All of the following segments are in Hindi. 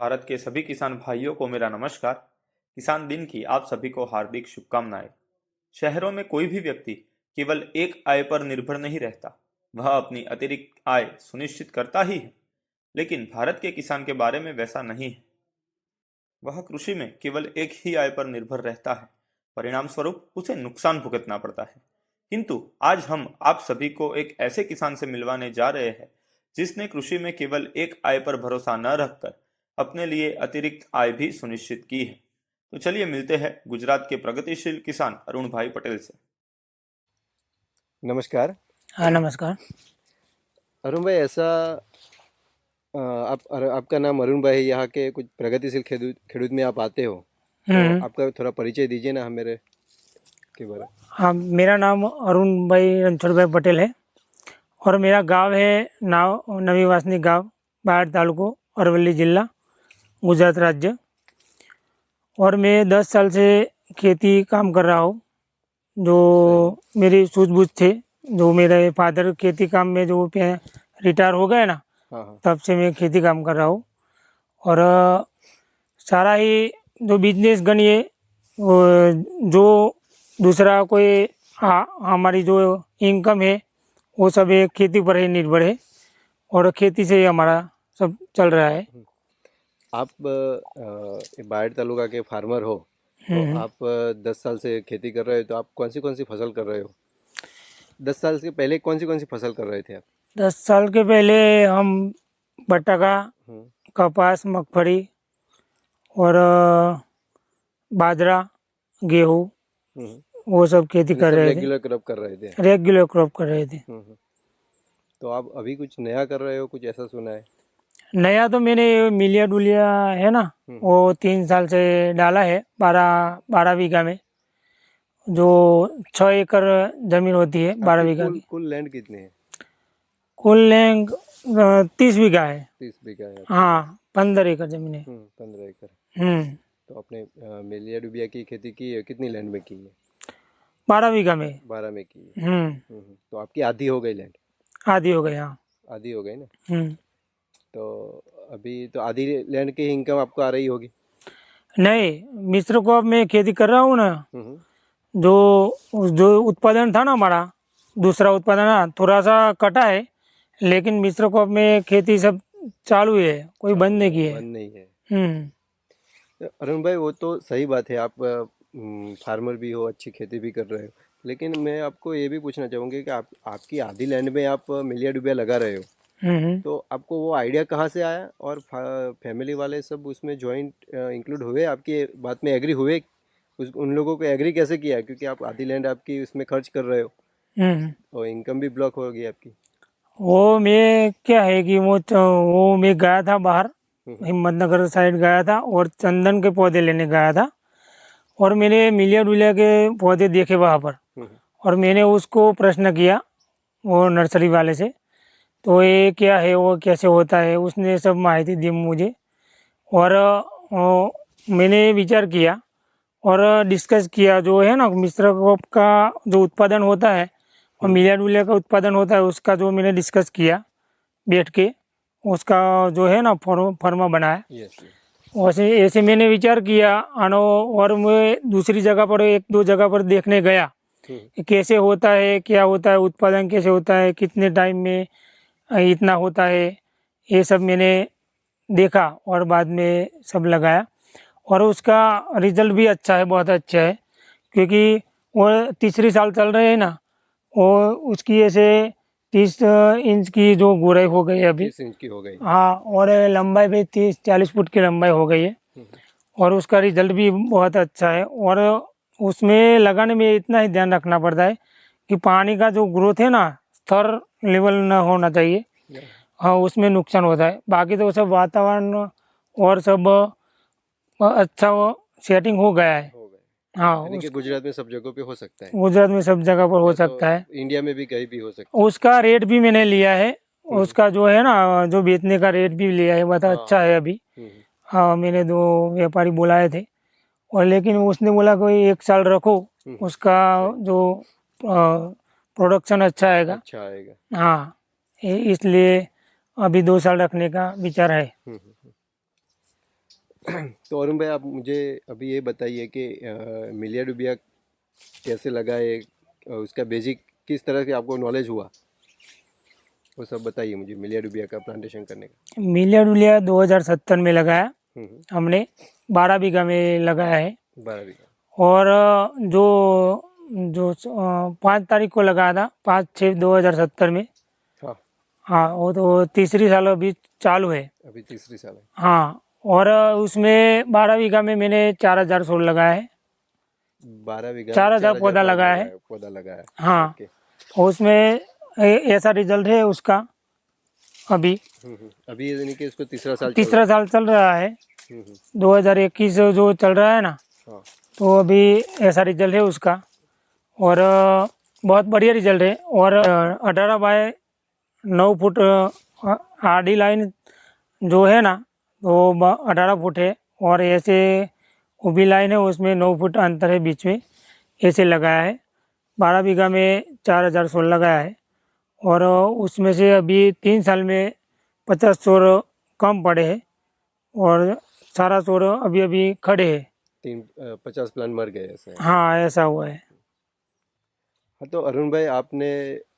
भारत के सभी किसान भाइयों को मेरा नमस्कार। किसान दिन की आप सभी को हार्दिक शुभकामनाएं। शहरों में कोई भी व्यक्ति केवल एक आय पर निर्भर नहीं रहता, वह अपनी अतिरिक्त आय सुनिश्चित करता ही है। लेकिन भारत के किसान के बारे में वैसा नहीं है। वह कृषि में केवल एक ही आय पर निर्भर रहता है, परिणाम स्वरूप उसे नुकसान भुगतना पड़ता है। किंतु आज हम आप सभी को एक ऐसे किसान से मिलवाने जा रहे हैं जिसने कृषि में केवल एक आय पर भरोसा न रखकर अपने लिए अतिरिक्त आय भी सुनिश्चित की है। तो चलिए मिलते हैं गुजरात के प्रगतिशील किसान अरुण भाई पटेल से। नमस्कार। हाँ नमस्कार। अरुण भाई, ऐसा आपका नाम अरुण भाई, यहाँ के कुछ प्रगतिशील खेडूत में आप आते हो, तो आपका थोड़ा परिचय दीजिए ना मेरे के बारे में। हाँ, मेरा नाम अरुण भाई रणछोड़ भाई पटेल है और मेरा गांव है नवी वासनी गांव, बाढ़ तालुको, अरवली जिला, गुजरात राज्य। और मैं 10 साल से खेती काम कर रहा हूँ। जो मेरी सूझबूझ थे, जो मेरे फादर खेती काम में जो रिटायर हो गए ना, तब से मैं खेती काम कर रहा हूँ। और सारा ही जो बिजनेस गणिए, जो दूसरा कोई हमारी जो इनकम है वो सब एक खेती पर ही निर्भर है और खेती से ही हमारा सब चल रहा है। आप बाढ़ तालुका के फार्मर हो, तो आप 10 साल से खेती कर रहे हो, तो आप कौन सी फसल कर रहे हो? 10 साल से पहले कौन सी फसल कर रहे थे आप? 10 साल के पहले हम बटाका, कपास, मगफली और बाजरा, गेहूँ, वो सब खेती कर रहे थे। रेगुलर क्रॉप कर रहे थे? रेगुलर क्रॉप कर रहे थे। तो आप अभी कुछ नया कर रहे हो, कुछ ऐसा सुना है? नया तो मैंने मिलिया डुलिया है ना, वो 3 साल से डाला है, 12 बीघा में, जो 6 एकड़ जमीन होती है 12 बीघा की। कुल लैंड कितने है? कुल लैंड 30 बीघा है। 30 बीघा है? हाँ, 15 एकड़ जमीन है। 15 एकड़। तो आपने मिलिया डुबिया की खेती की है, कितनी लैंड में की है? 12 बीघा में। 12 में की है। तो आपकी आधी हो गई लैंड? आधी हो गई, हाँ। आधी हो गई ना। तो अभी तो आधी लैंड की इनकम आपको आ रही होगी? नहीं, मिश्र क्रॉप में खेती कर रहा हूँ ना, जो उत्पादन था ना हमारा, दूसरा उत्पादन थोड़ा सा कटा है, लेकिन मिश्र क्रॉप में खेती सब चालू है, कोई बंद नहीं की है। बंद नहीं है। अरुण भाई, वो तो सही बात है, आप फार्मर भी हो, अच्छी खेती भी कर रहे हो, लेकिन मैं आपको ये भी पूछना चाहूँगी कि आपकी आधी लैंड में आप मिलिया डुबिया लगा रहे हो, तो आपको वो आइडिया कहाँ से आया? और फैमिली वाले सब उसमें ज्वाइंट इंक्लूड हुए, आपकी बात में एग्री हुए? उन लोगों को एग्री कैसे किया? क्योंकि आप आधी लैंड आपकी उसमें खर्च कर रहे हो और इनकम भी ब्लॉक होगी आपकी। वो मैं क्या है कि वो मैं गया था बाहर, हिम्मतनगर साइड गया था और चंदन के पौधे लेने गया था, और मैंने मिलिया डुलिया के पौधे देखे वहाँ पर, और मैंने उसको प्रश्न किया वो नर्सरी वाले से, तो ये क्या है, वो कैसे होता है, उसने सब माहिती दी मुझे। और मैंने विचार किया और डिस्कस किया, जो है ना मिश्र क्रॉप का जो उत्पादन होता है और मिलिया डुलिया का उत्पादन होता है, उसका जो मैंने डिस्कस किया बैठ के, उसका जो है ना फॉर्मा बनाया। वैसे ऐसे मैंने विचार किया और मैं दूसरी जगह पर, 1-2 जगह पर देखने गया कैसे होता है, क्या होता है, उत्पादन कैसे होता है, कितने टाइम में इतना होता है, ये सब मैंने देखा और बाद में सब लगाया। और उसका रिजल्ट भी अच्छा है, बहुत अच्छा है, क्योंकि वो तीसरी साल चल रहे हैं ना, वो उसकी ऐसे 30 इंच की जो गोराई हो गई है अभी। 30 इंच की हो गई? हाँ, और लंबाई भी 30-40 फुट की लंबाई हो गई है, और उसका रिजल्ट भी बहुत अच्छा है। और उसमें लगाने में इतना ही ध्यान रखना पड़ता है कि पानी का जो ग्रोथ है ना, स्तर लेवल ना होना चाहिए, हाँ, उसमें नुकसान होता है। बाकी तो सब वातावरण और सब अच्छा सेटिंग हो गया है। हाँ, गुजरात में सब जगहों पे हो सकता है? गुजरात में सब जगह पर हो सकता है, इंडिया में भी कहीं भी हो सकता है। उसका रेट भी मैंने लिया है, उसका जो है ना, जो बेचने का रेट भी लिया है, बहुत अच्छा है अभी। हाँ, मैंने 2 व्यापारी बुलाए थे, और लेकिन उसने बोला कोई 1 साल रखो, उसका जो प्रोडक्शन अच्छा आएगा। हाँ, इसलिए अभी 2 साल रखने का विचार है। तो अरुण भाई आप मुझे अभी ये बताइए कि मिलिया डुबिया कैसे लगा है, उसका बेसिक किस तरह से आपको नॉलेज हुआ, वो सब बताइए मुझे मिलिया डुबिया का प्लांटेशन करने का। मिलिया डुलिया 2070 में लगाया हम्म, हमने, 12 बीघा में लगाया है। 12 बीघा। और जो जो 5 तारीख को लगाया था, 5/6/2070 में। हाँ, हाँ, वो तो तीसरी साल अभी चालू है। अभी तीसरी साल है। हाँ, और उसमें 12 बीघा में मैंने 4000 सोल लगाया है। 12 बीघा 4000 पौधा लगाया है। पौधा लगाया है। हाँ, ओके। और उसमें ऐसा रिजल्ट है उसका अभी। अभी यानी कि इसको तीसरा साल तीसरा साल चल रहा है। हम्म, 2021 जो चल रहा है ना, हाँ, तो अभी ऐसा रिजल्ट है उसका। और बहुत बढ़िया रिजल्ट है। और 18/9 फुट आड़ी लाइन जो है ना, वो 18 फुट है। और ऐसे उभी लाइन है, उसमें 9 फुट अंतर है बीच में, ऐसे लगाया है। 12 बीघा में 4000 सोल लगाया है। और उसमें से अभी 3 साल में 50 सोर कम पड़े हैं, और सारा सोर अभी अभी खड़े हैं। 50 प्लांट मर गए ऐसे। हाँ, ऐसा हुआ है। हाँ, तो अरुण भाई आपने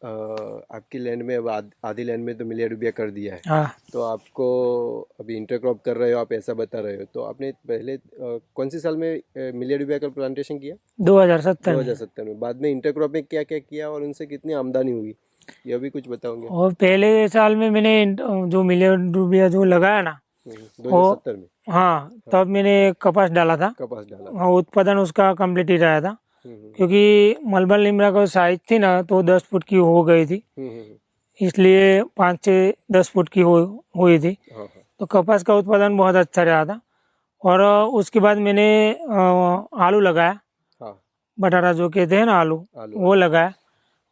आपकी लैंड में अब आधी लैंड में तो मिलिया डुबिया कर दिया है, हाँ, तो आपको अभी इंटरक्रॉप कर रहे हो आप, ऐसा बता रहे हो, तो आपने पहले कौन सी साल में मिलिया डुबिया का प्लांटेशन किया? 2070 में। 2070 में। बाद में इंटरक्रॉप में क्या क्या किया और उनसे कितनी आमदनी हुई, ये भी कुछ बताओगे? और पहले साल में मैंने जो मिलिया डुबिया जो लगाया ना, 2070 में हाँ, तब मैंने कपास डाला था। कपास डाला। हाँ, उत्पादन उसका कंप्लीट ही रहा था, हम्म, क्योंकि मलबल लिमरा का साइज थी ना, तो 10 फुट की हो गई थी, इसलिए 5 से 10 फुट की हुई थी। हाँ, हाँ, तो कपास का उत्पादन बहुत अच्छा रहा था। और उसके बाद मैंने आलू लगाया, हाँ, बटारा जो कहते हैं ना, आलू, वो लगाया।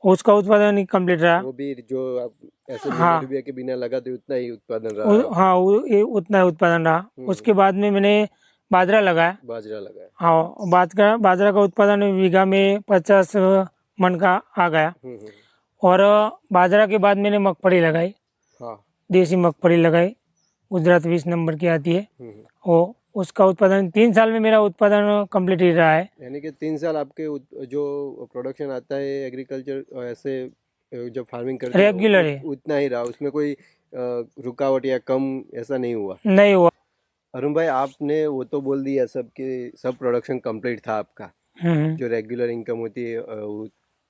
उसका उत्पादन ही कंप्लीट रहा। वो भी जो आप ऐसे हाँ। मिलिया डुबिया के बिना लगाते उतना ही उत्पादन रहा। हाँ, उतना ही उत्पादन रहा। उसके बाद में मैंने बाजरा लगाया। बाजरा लगाया। हाँ, बाजरा का उत्पादन बीघा में 50 मन का आ गया। और बाजरा के बाद मैंने मगफली लगाई, हाँ, देसी मगफली लगाई, गुजरात 20 नंबर की आती है वो। उसका उत्पादन 3 साल में मेरा उत्पादन कंप्लीट ही रहा है। यानी कि 3 साल आपके जो प्रोडक्शन आता है एग्रीकल्चर ऐसे जब फार्मिंग करते हैं रेगुलर है, उतना ही रहा, उसमें कोई रुकावट या कम ऐसा नहीं हुआ? नहीं हुआ। अरुण भाई आपने वो तो बोल दिया सब कि सब प्रोडक्शन कंप्लीट था आपका, जो रेगुलर इनकम होती है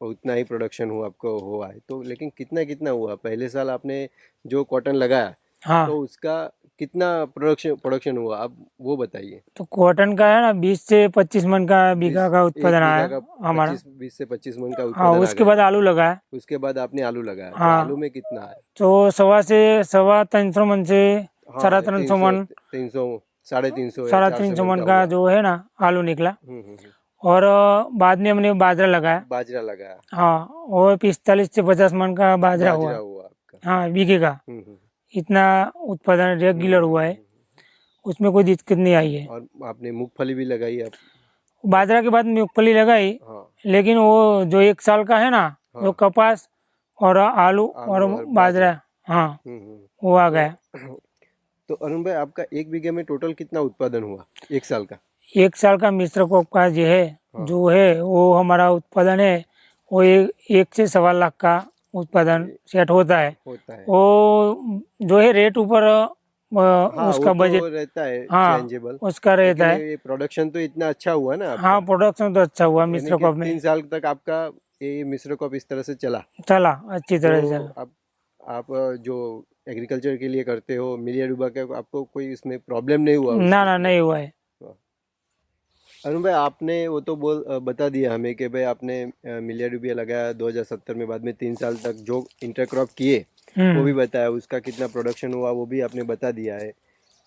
उतना ही प्रोडक्शन हुआ आपको हुआ है, तो लेकिन कितना कितना हुआ पहले साल आपने जो कॉटन लगाया? हाँ, तो उसका कितना प्रोडक्शन हुआ आप वो बताइए। तो कॉटन का है ना, 20 से 25 मन का बीघा का उत्पादन आया हमारा। 20 से 25 मन का हाँ, उत्पादन आ उसके गया। बाद आलू लगाया। उसके बाद आपने आलू लगाया, तो हाँ। आलू में कितना है? तो 300 मन से 350 मन, 300 350 या 350 मन का हुआ। जो है ना, आलू निकला। हम्म। और बाद में हमने बाजरा लगाया। बाजरा लगाया। हाँ, और 45 से 50 मन का बाजरा हुआ। हुआ आपका। हाँ, बीघे का। इतना उत्पादन रेगुलर हुआ है, उसमें कोई दिक्कत नहीं आई है। और आपने मूंगफली भी लगाई आप? बाजरा के बाद मूंगफली लगाई। हाँ। लेकिन वो जो 1 साल का है ना, जो कपास और आलू और बाजरा, हाँ, वो आ गया। तो अरुण भाई आपका 1 बीघे में टोटल कितना उत्पादन हुआ 1 साल का? 1 साल का मिश्र क्रॉप का जो है, वो हमारा उत्पादन है, वो 1 से 1.25 लाख का उत्पादन सेट होता है। वो जो है रेट ऊपर उसका बजट रहता है, हाँ, चेंजेबल उसका रहता है। प्रोडक्शन तो इतना अच्छा हुआ ना आपका? हाँ, प्रोडक्शन तो अच्छा हुआ मिश्र क्रॉप में। 3 साल तक आपका ये मिश्र क्रॉप इस तरह से चला अच्छी तरह से चला। आप जो एग्रीकल्चर के लिए करते हो मिलिया डुबा के, आपको कोई इसमें प्रॉब्लम नहीं हुआ? ना, नहीं हुआ है। अरुण भाई आपने वो तो बता दिया हमें कि भाई आपने मिलिया डुबिया लगाया 2070 में, बाद में 3 साल तक जो इंटरक्रॉप किए वो भी बताया, उसका कितना प्रोडक्शन हुआ वो भी आपने बता दिया है।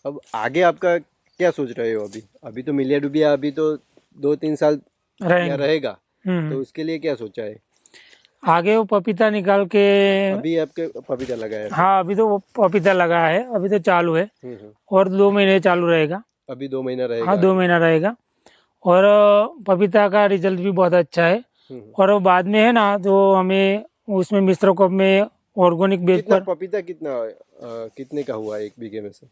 अब आगे आपका क्या सोच रहे हो? अभी तो मिलिया डुबिया अभी तो 2-3 साल रहेगा, तो उसके लिए क्या सोचा है? आगे वो पपीता निकाल के। अभी आपके पपीता लगाया है? हाँ, अभी तो वो पपीता लगा है, अभी तो चालू है। और 2 महीने चालू रहेगा। अभी 2 महीना रहेगा? हाँ, 2 महीना रहेगा। और पपीता का रिजल्ट भी बहुत अच्छा है। और बाद में है ना, जो हमें उसमें मिश्र क्रॉप में ऑर्गेनिक बेस पर पपीता कितने का हुआ 1 बीघे में से?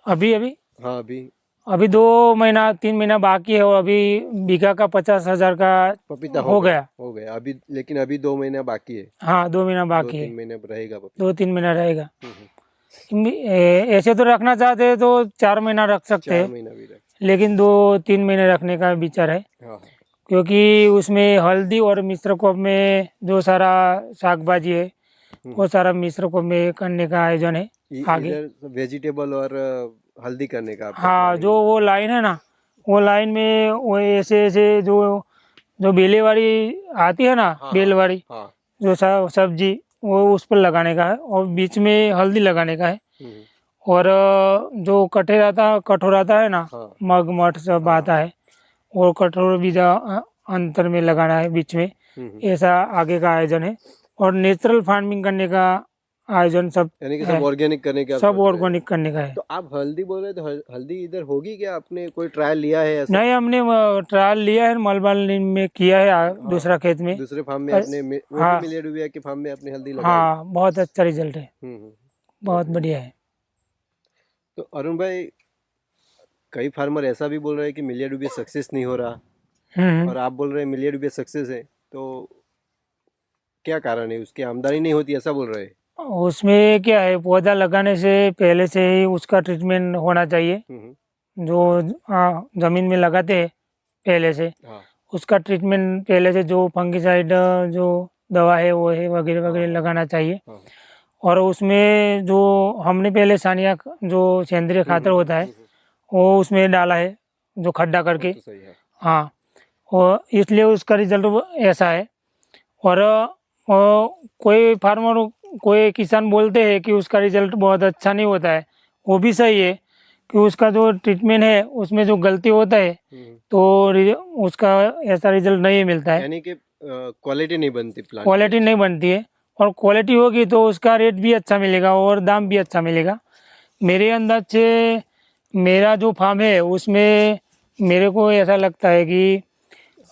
अभी हाँ अभी अभी 2 महीना 3 महीना बाकी है और अभी बीघा का 50,000 का पपीता हो गया। हो गया अभी, लेकिन अभी 2 महीना बाकी है। हाँ 2 महीना दो बाकी है, तीन महीने रहेगा पपीता। 2-3 महीना रहेगा। हम्म। ऐसे तो रखना चाहते हैं तो 4 महीना रख सकते 4 हैं, महीना भी रख। लेकिन 2-3 महीने रखने का विचार है, हाँ हाँ। क्योंकि उसमें हल्दी और मिश्र कोप में जो सारा साग भाजी है वो सारा मिश्र कोप में करने का आयोजन है आगे। इधर वेजिटेबल और हल्दी करने का आपका हाँ प्लानिंग जो है। वो लाइन है ना, वो लाइन में वो ऐसे ऐसे जो जो बेलेवाड़ी आती है ना, हाँ बेलवाड़ी हाँ। जो सब्जी, वो उस पर लगाने का है और बीच में हल्दी लगाने का है। हम्म, और जो कठोर आता है ना, हाँ मग मठ सब हाँ। आता है, वो कठोर भी अंतर में लगाना है बीच में। हम्म। ऐसा आगे का आयोजन है और नेचुरल फार्मिंग करने का आयोजन सब यानी कि है, सब ऑर्गेनिक करने के आप सब सोच रहे हैं। ऑर्गेनिक करने का है। तो आप हल्दी बोल रहे हैं, तो हल्दी इधर होगी क्या? आपने कोई ट्रायल लिया है ऐसा? नहीं, हमने ट्रायल लिया है, मलबाल में किया है हाँ दूसरा खेत में। दूसरे फार्म में अ, अपने वो भी हाँ मिलियड हुआ के फार्म में अपनी हल्दी लगाई? हाँ, बहुत अच्छा रिजल्ट है, हम्म। बहुत बहुत बढ़िया है। तो अरुण भाई, कई फार्मर ऐसा भी बोल रहे हैं कि मिलियड भी सक्सेस नहीं हो रहा, हम्म। और आप बोल रहे हैं मिलियड भी सक्सेस है, तो क्या कारण है? उसकी आमदनी नहीं होती ऐसा बोल रहे हैं? उसमें क्या है, पौधा लगाने से पहले से ही उसका ट्रीटमेंट होना चाहिए। हम्म। जो जमीन में लगाते हैं पहले से, हाँ उसका ट्रीटमेंट पहले से जो फंगिसाइड जो दवा है वो है वगैरह हाँ वगैरह हाँ लगाना चाहिए। हाँ। और उसमें जो हमने पहले सानिया जो सेंद्रीय खातर होता है वो उसमें डाला है, जो खड्डा वो करके। तो सही है। हाँ, और इसलिए उसका रिजल्ट ऐसा है। और कोई फार्मर, कोई किसान बोलते हैं कि उसका रिजल्ट बहुत अच्छा नहीं होता है, वो भी सही है कि उसका जो ट्रीटमेंट है उसमें जो गलती होता है तो उसका ऐसा रिजल्ट नहीं मिलता है, यानी कि क्वालिटी नहीं बनती प्लांट की क्वालिटी नहीं अच्छी। बनती है। और क्वालिटी होगी तो उसका रेट भी अच्छा मिलेगा और दाम भी अच्छा मिलेगा। मेरे अंदाज से मेरा जो फार्म है उसमें मेरे को ऐसा लगता है कि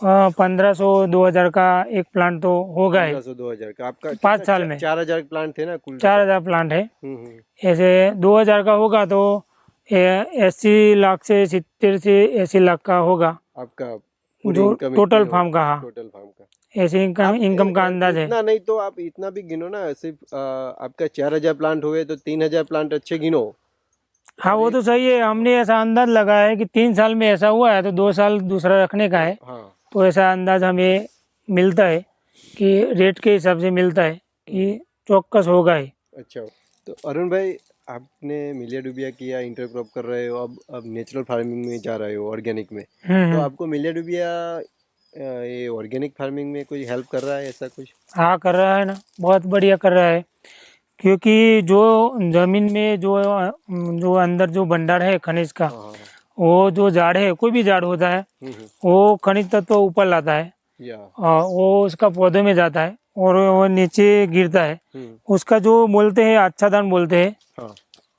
1500-2000 का एक प्लांट तो होगा ही 1500-2000 का आपका 5 साल में। 4000 प्लांट थे ना कुल? 4,000 प्लांट है, हम्म। ऐसे 2,000 का होगा तो 80 लाख से 70 से 80 लाख का होगा, आपका पूरी जो इनकम टोटल इतनी फार्म होगी का। हाँ, टोटल फार्म का? ऐसे इनकम आप इनकम का अंदाज है। इतना नहीं तो आप इतना भी गिनो ना, सिर्फ आपका 4000 प्लांट हुए तो 3000 प्लांट अच्छे गिनो। हाँ और वो तो सही है, हमने ऐसा अंदाज लगाया है कि 3 साल में ऐसा हुआ है तो 2 साल दूसरा रखने का है। हाँ। तो ऐसा अंदाज हमें मिलता है कि रेट के हिसाब से मिलता है कि चौक्कस होगा ही। अच्छा, तो अरुण भाई, आपने मिलिया डुबिया किया, इंटरक्रॉप कर रहे हो, अब नेचुरल फार्मिंग में जा रहे हो, ऑर्गेनिक में। तो हम्म। आपको मिलिया डुबिया ये ऑर्गेनिक फार्मिंग में कोई हेल्प कर रहा है ऐसा कुछ? हाँ कर रहा है ना, बहुत बढ़िया कर रहा है, क्योंकि जो जमीन में जो अंदर जो भंडार है खनिज का, हाँ हाँ हाँ। वो जो झाड़ है, कोई भी झाड़ होता है, वो खनिज तत्व ऊपर लाता है, या वो उसका पौधे में जाता है और वो नीचे गिरता है। उसका जो बोलते हैं अच्छा दान बोलते हैं हाँ।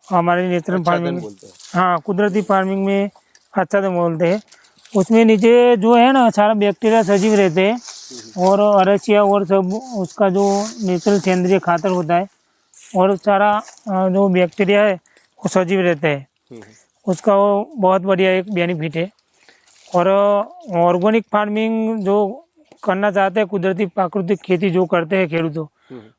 हमारे नेचुरल अच्छा फार्मिंग धन में। बोलते हैं। हाँ, कुदरती फार्मिंग में अच्छा दान बोलते हैं। उसमें नीचे जो है ना सारा बैक्टीरिया सजीव रहते हैं और अरसिया और सब उसका जो नेचुरल सेंद्रीय खातर होता है और सारा जो बैक्टीरिया है वो सजीव रहते हैं, उसका वो बहुत बढ़िया एक बेनिफिट है। और ऑर्गेनिक फार्मिंग जो करना चाहते हैं, कुदरती प्राकृतिक खेती जो करते हैं खेडूत,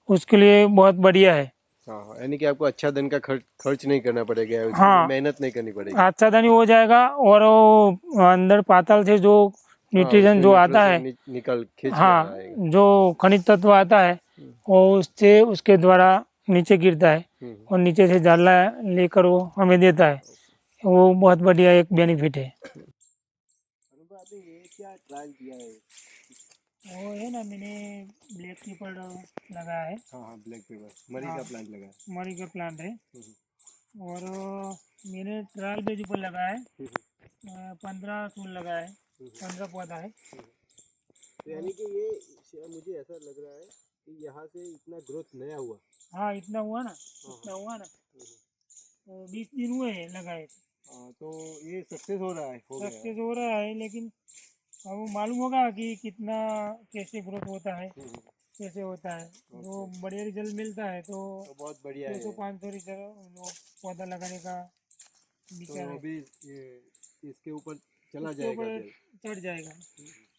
उसके लिए बहुत बढ़िया है। हाँ, यानी कि आपको अच्छा धन का खर्च नहीं करना पड़ेगा, उसके लिए हाँ, मेहनत नहीं करनी पड़ेगी। अच्छा धनी हो जाएगा और वो अंदर पाताल से जो हाँ, न्यूट्रिशन उसमें जो आता है, निकल खींच कर हाँ, आएगा। जो खनिज तत्व आता है वो उससे उसके द्वारा नीचे गिरता है और नीचे से जाला लेकर वो हमें देता है। वो बहुत बढ़िया एक बेनिफिट है। आपने ये क्या ट्रायल किया है? वो है ना, मैंने ब्लैक पीपल लगाया है। हाँ हाँ, ब्लैक पेपर मरी हाँ, का प्लांट लगा है। मरी का प्लांट है। और मैंने ट्रायल बेज ऊपर लगाया है, 15 फूल लगाया है, 15 पौधा है। तो यानी कि ये मुझे ऐसा लग रहा है कि यहाँ से इतना ग्रोथ नया हुआ। हाँ, इतना हुआ ना, इतना हुआ ना, तो 20 दिन हुए हैं लगाए। हाँ, तो ये सक्सेस हो रहा है, हो गया सक्सेस हो रहा है, लेकिन अब मालूम होगा कि कितना कैसे ग्रोथ होता है, कैसे होता है। जो बढ़िया रिजल्ट मिलता है तो बहुत बढ़िया है। 200-500 रिजल्ट पौधा लगाने का बिका है। अभी इसके ऊपर चला इसके जाएगा ऊपर बेल। चढ़ जाएगा।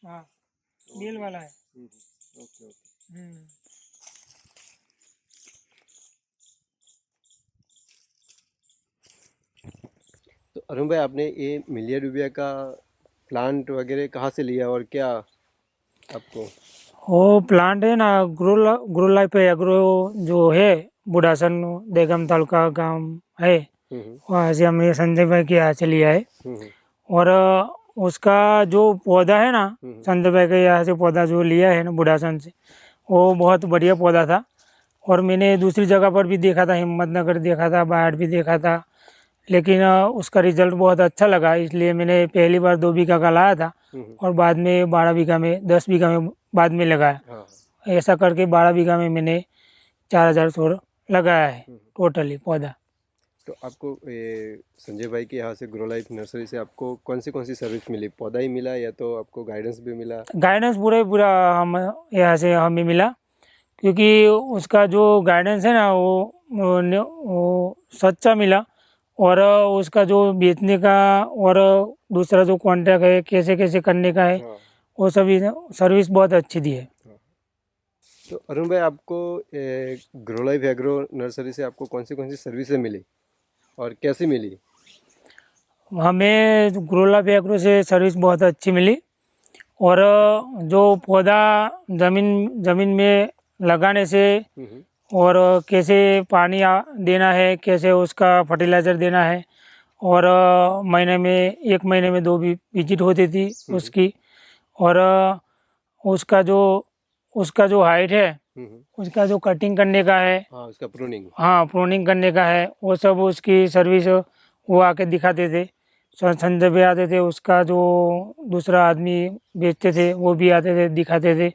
हाँ, बेल वाला है। Okay okay. हम्म। तो अरुण भाई, आपने ये मिलिया डुबिया का प्लांट वगैरह कहाँ से लिया और क्या आपको? वो प्लांट है ना, ग्रो लाइफ एग्रो जो है, बुढ़ासन देगम तालुका गांव है, वहाँ से हमने संजय भाई के यहाँ से लिया है। और उसका जो पौधा है ना, संजय भाई के यहाँ से पौधा जो लिया है ना बुढ़ासन से, वो बहुत बढ़िया पौधा था। और मैंने दूसरी जगह पर भी देखा था, हिम्मतनगर देखा था, बाहर भी देखा था, लेकिन उसका रिजल्ट बहुत अच्छा लगा, इसलिए मैंने पहली बार 2 बीघा का लाया था और बाद में 12 बीघा में, 10 बीघा में बाद में लगाया। हाँ। ऐसा करके 12 बीघा में मैंने 4000 छोर लगाया है टोटली पौधा। तो आपको संजय भाई के यहाँ से ग्रो लाइफ नर्सरी से आपको कौन सी सर्विस मिली? पौधा ही मिला या तो आपको गाइडेंस भी मिला? गाइडेंस पूरा हम यहाँ से हमें मिला, क्योंकि उसका जो गाइडेंस है ना वो सच्चा मिला। और उसका जो बेचने का और दूसरा जो कॉन्ट्रैक्ट है, कैसे कैसे करने का है, हाँ। वो सभी सर्विस बहुत अच्छी दी है। तो अरुण भाई, आपको ग्रो लाइफ एग्रो नर्सरी से आपको कौन सी सर्विसेज मिली और कैसी मिली? हमें ग्रोला एग्रो से सर्विस बहुत अच्छी मिली। और जो पौधा ज़मीन में लगाने से और कैसे पानी देना है, कैसे उसका फर्टिलाइज़र देना है, और महीने में 1 महीने में 2 विजिट होती थी उसकी। और उसका जो हाइट है, उसका जो कटिंग करने का है, हाँ, उसका प्रूनिंग। हाँ, प्रूनिंग करने का है, वो सब उसकी सर्विस वो आके दिखाते थे। संजय भी आते थे, उसका जो दूसरा आदमी बेचते थे वो भी आते थे, दिखाते थे।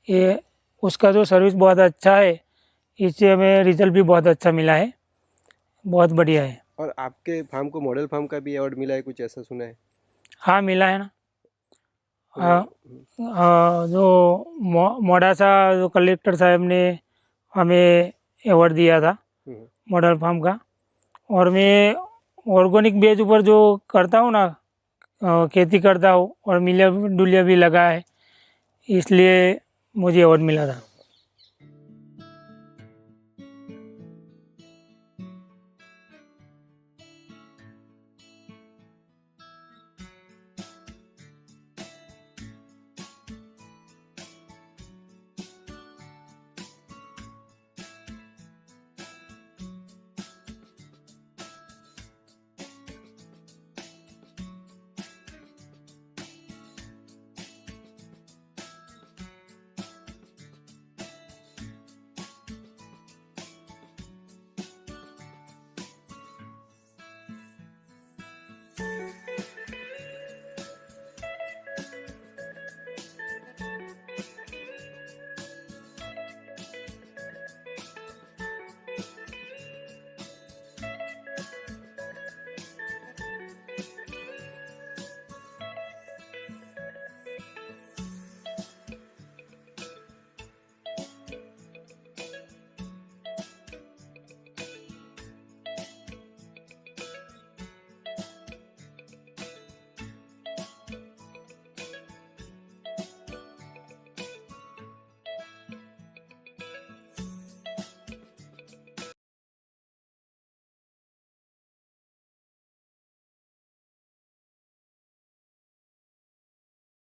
ये उसका जो सर्विस बहुत अच्छा है, इससे हमें रिजल्ट भी बहुत अच्छा मिला है, बहुत बढ़िया है। और आपके फार्म को मॉडल फार्म का भी अवार्ड मिला है, कुछ ऐसा सुना है? हाँ, मिला है ना। जो मोडासा जो कलेक्टर साहब ने हमें अवार्ड दिया था मॉडल फार्म का। और मैं ऑर्गेनिक बेस ऊपर जो करता हूँ ना, खेती करता हूँ, और मिलिया डुलिया भी लगा है, इसलिए मुझे अवार्ड मिला था।